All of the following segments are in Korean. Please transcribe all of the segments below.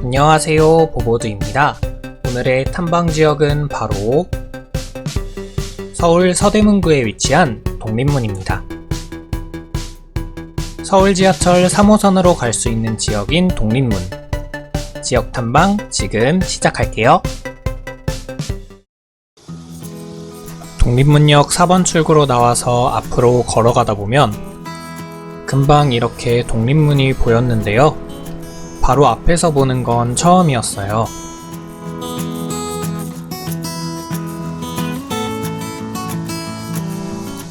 안녕하세요, 보보드입니다. 오늘의 탐방지역은 바로 서울 서대문구에 위치한 독립문입니다. 서울 지하철 3호선으로 갈 수 있는 지역인 독립문. 지역 탐방 지금 시작할게요. 독립문역 4번 출구로 나와서 앞으로 걸어가다 보면 금방 이렇게 독립문이 보였는데요. 바로 앞에서 보는 건 처음이었어요.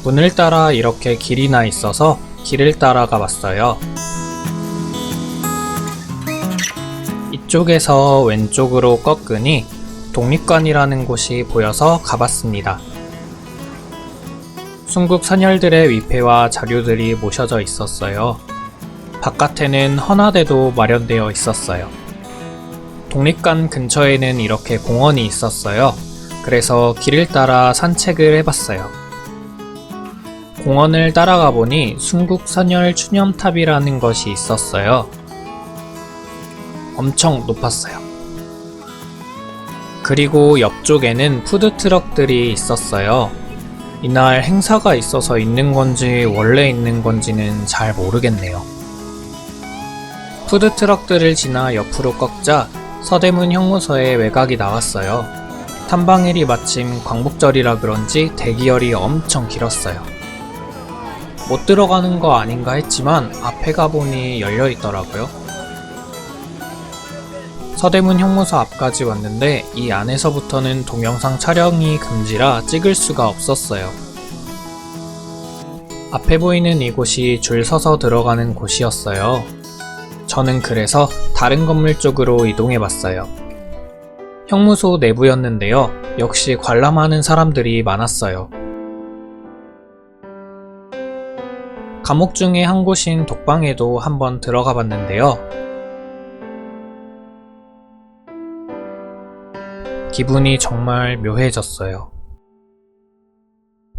문을 따라 이렇게 길이 나 있어서 길을 따라가 봤어요. 이쪽에서 왼쪽으로 꺾으니 독립관이라는 곳이 보여서 가봤습니다. 순국 선열들의 위패와 자료들이 모셔져 있었어요. 바깥에는 헌화대도 마련되어 있었어요. 독립관 근처에는 이렇게 공원이 있었어요. 그래서 길을 따라 산책을 해봤어요. 공원을 따라가 보니 순국 선열 추념탑이라는 것이 있었어요. 엄청 높았어요. 그리고 옆쪽에는 푸드트럭들이 있었어요. 이날 행사가 있어서 있는 건지 원래 있는 건지는 잘 모르겠네요. 푸드트럭들을 지나 옆으로 꺾자 서대문 형무소의 외곽이 나왔어요. 탐방일이 마침 광복절이라 그런지 대기열이 엄청 길었어요. 못 들어가는 거 아닌가 했지만 앞에 가보니 열려 있더라고요. 서대문 형무소 앞까지 왔는데 이 안에서부터는 동영상 촬영이 금지라 찍을 수가 없었어요. 앞에 보이는 이곳이 줄 서서 들어가는 곳이었어요. 저는 그래서 다른 건물 쪽으로 이동해봤어요. 형무소 내부였는데요. 역시 관람하는 사람들이 많았어요. 감옥 중에 한 곳인 독방에도 한번 들어가 봤는데요. 기분이 정말 묘해졌어요.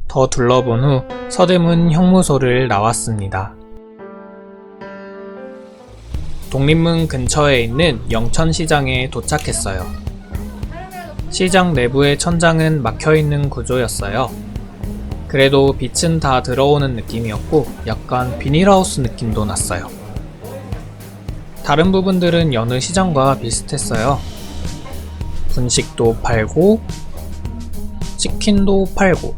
더 둘러본 후 서대문 형무소를 나왔습니다. 독립문 근처에 있는 영천시장에 도착했어요. 시장 내부의 천장은 막혀있는 구조였어요. 그래도 빛은 다 들어오는 느낌이었고 약간 비닐하우스 느낌도 났어요. 다른 부분들은 여느 시장과 비슷했어요. 분식도 팔고 치킨도 팔고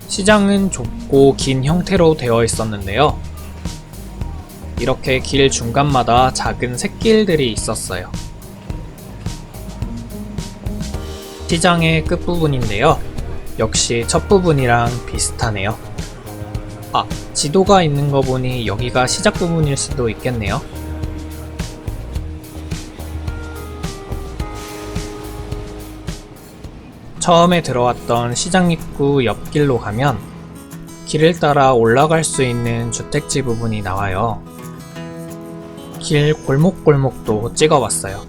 시장은 좁고 긴 형태로 되어 있었는데요. 이렇게 길 중간마다 작은 샛길들이 있었어요. 시장의 끝부분인데요. 역시 첫 부분이랑 비슷하네요. 지도가 있는 거 보니 여기가 시작 부분일 수도 있겠네요. 처음에 들어왔던 시장 입구 옆길로 가면 길을 따라 올라갈 수 있는 주택지 부분이 나와요. 길 골목골목도 찍어봤어요.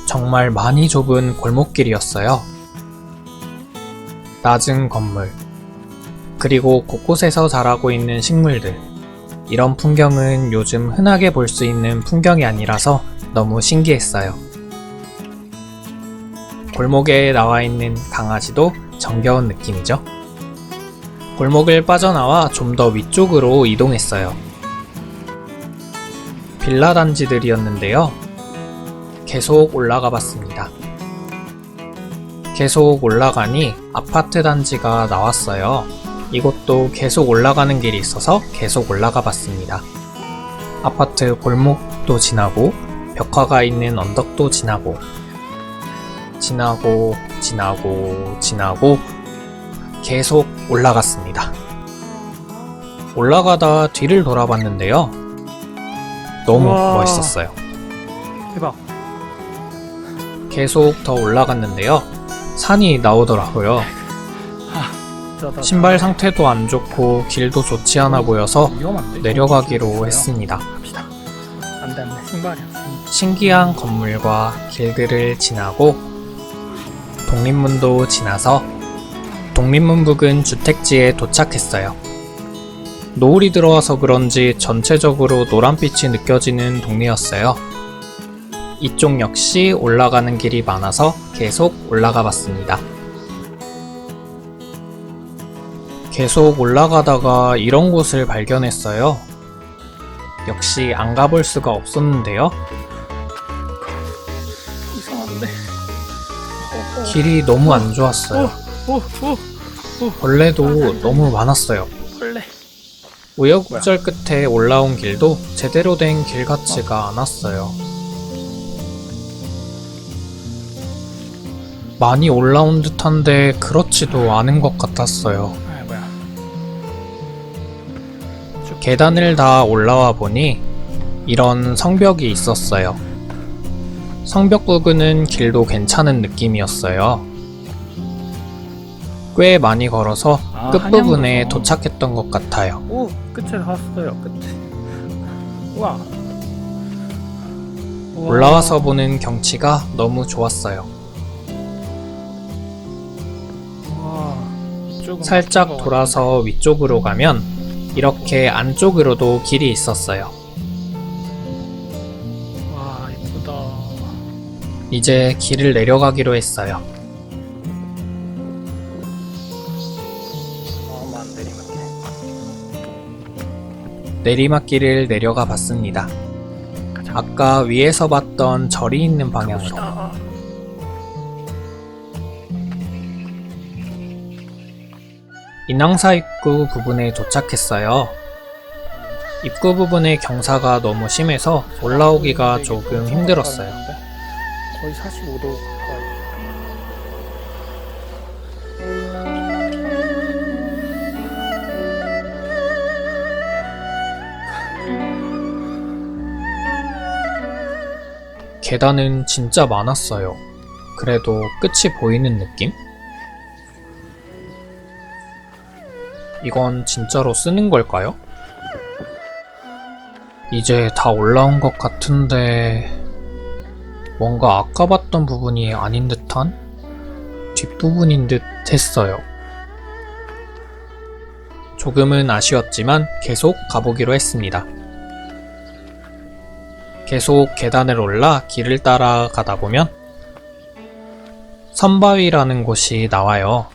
정말 많이 좁은 골목길이었어요. 낮은 건물, 그리고 곳곳에서 자라고 있는 식물들. 이런 풍경은 요즘 흔하게 볼 수 있는 풍경이 아니라서 너무 신기했어요. 골목에 나와 있는 강아지도 정겨운 느낌이죠. 골목을 빠져나와 좀 더 위쪽으로 이동했어요. 빌라 단지들이었는데요. 계속 올라가 봤습니다. 계속 올라가니 아파트 단지가 나왔어요. 이곳도 계속 올라가는 길이 있어서 계속 올라가 봤습니다. 아파트 골목도 지나고 벽화가 있는 언덕도 지나고 계속 올라갔습니다. 올라가다 뒤를 돌아봤는데요. 너무 멋있었어요. 대박. 계속 더 올라갔는데요. 산이 나오더라고요. 신발 상태도 안 좋고 길도 좋지 않아 보여서 내려가기로 했습니다. 안돼 신발이야. 신기한 건물과 길들을 지나고 독립문도 지나서 독립문 부근 주택지에 도착했어요. 노을이 들어와서 그런지 전체적으로 노란빛이 느껴지는 동네였어요. 이쪽 역시 올라가는 길이 많아서 계속 올라가 봤습니다. 계속 올라가다가 이런 곳을 발견했어요. 역시 안 가볼 수가 없었는데요. 이상한데. 길이 너무 안 좋았어요. 벌레도 너무 많았어요. 벌레. 우여곡절 끝에 올라온 길도 제대로 된 길 같지가 않았어요. 많이 올라온 듯한데 그렇지도 않은 것 같았어요. 아 뭐야. 계단을 다 올라와 보니 이런 성벽이 있었어요. 성벽 부근은 길도 괜찮은 느낌이었어요. 꽤 많이 걸어서 끝부분에 한양도서. 도착했던 것 같아요. 오 끝에 왔어요. 끝에. 우와. 우와. 올라와서 보는 경치가 너무 좋았어요. 우와. 이쪽은 살짝 무슨 거 돌아서 위쪽으로 가면 이렇게 안쪽으로도 길이 있었어요. 같은데? 와 이쁘다. 이제 길을 내려가기로 했어요. 안 내리면 내리막길을 내려가 봤습니다. 가자. 아까 위에서 봤던 절이 있는 방향으로. 갑시다. 인왕사 입구 부분에 도착했어요. 입구 부분의 경사가 너무 심해서 올라오기가 조금 힘들었어요. 거의 45도 가까이. 계단은 진짜 많았어요. 그래도 끝이 보이는 느낌? 이건 진짜로 쓰는 걸까요? 이제 다 올라온 것 같은데 뭔가 아까 봤던 부분이 아닌 듯한 뒷부분인 듯 했어요. 조금은 아쉬웠지만 계속 가보기로 했습니다. 계속 계단을 올라 길을 따라 가다 보면 선바위라는 곳이 나와요.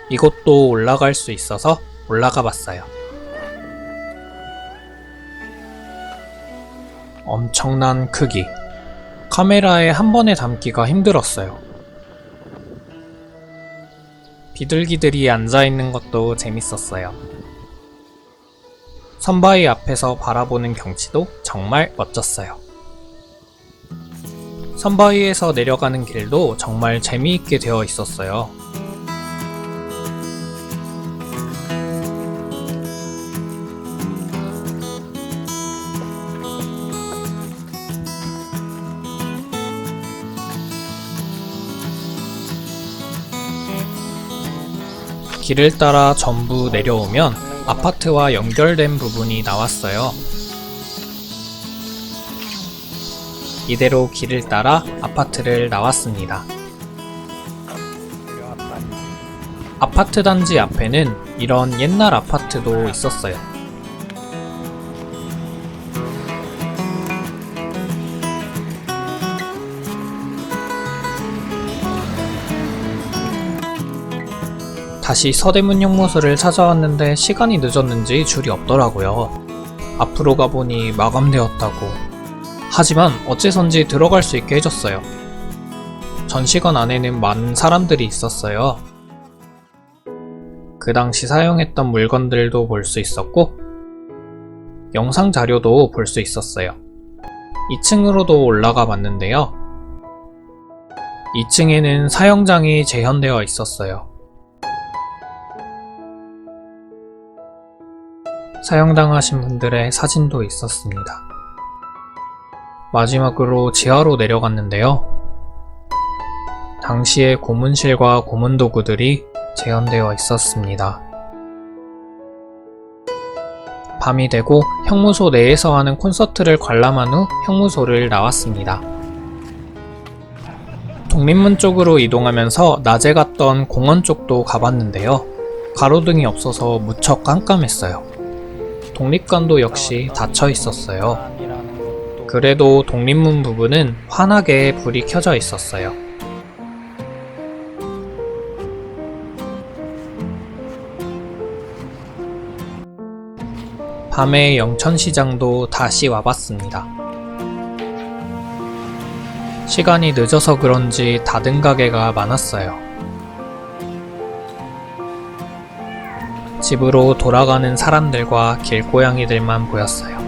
이곳도 올라갈 수 있어서 올라가 봤어요. 엄청난 크기. 카메라에 한 번에 담기가 힘들었어요. 비둘기들이 앉아있는 것도 재밌었어요. 선바위 앞에서 바라보는 경치도 정말 멋졌어요. 선바위에서 내려가는 길도 정말 재미있게 되어 있었어요. 길을 따라 전부 내려오면 아파트와 연결된 부분이 나왔어요. 이대로 길을 따라 아파트를 나왔습니다. 아파트 단지 앞에는 이런 옛날 아파트도 있었어요. 다시 서대문 형무소를 찾아왔는데 시간이 늦었는지 줄이 없더라고요. 앞으로 가보니 마감되었다고. 하지만 어째선지 들어갈 수 있게 해줬어요. 전시관 안에는 많은 사람들이 있었어요. 그 당시 사용했던 물건들도 볼 수 있었고 영상 자료도 볼 수 있었어요. 2층으로도 올라가 봤는데요. 2층에는 사형장이 재현되어 있었어요. 사형당하신 분들의 사진도 있었습니다. 마지막으로 지하로 내려갔는데요. 당시의 고문실과 고문 도구들이 재현되어 있었습니다. 밤이 되고 형무소 내에서 하는 콘서트를 관람한 후 형무소를 나왔습니다. 독립문 쪽으로 이동하면서 낮에 갔던 공원 쪽도 가봤는데요. 가로등이 없어서 무척 깜깜했어요. 독립관도 역시 닫혀 있었어요. 그래도 독립문 부분은 환하게 불이 켜져 있었어요. 밤에 영천시장도 다시 와봤습니다. 시간이 늦어서 그런지 닫은 가게가 많았어요. 집으로 돌아가는 사람들과 길고양이들만 보였어요.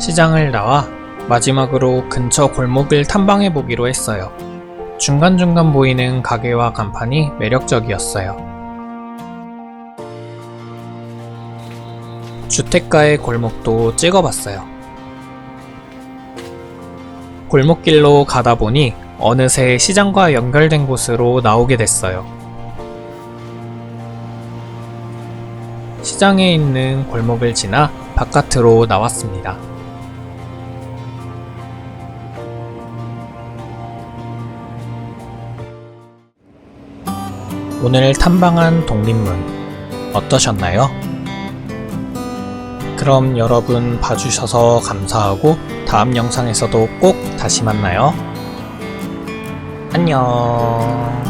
시장을 나와 마지막으로 근처 골목을 탐방해보기로 했어요. 중간중간 보이는 가게와 간판이 매력적이었어요. 주택가의 골목도 찍어봤어요. 골목길로 가다 보니 어느새 시장과 연결된 곳으로 나오게 됐어요. 시장에 있는 골목을 지나 바깥으로 나왔습니다. 오늘 탐방한 독립문 어떠셨나요? 그럼 여러분 봐주셔서 감사하고 다음 영상에서도 꼭 다시 만나요. 안녕.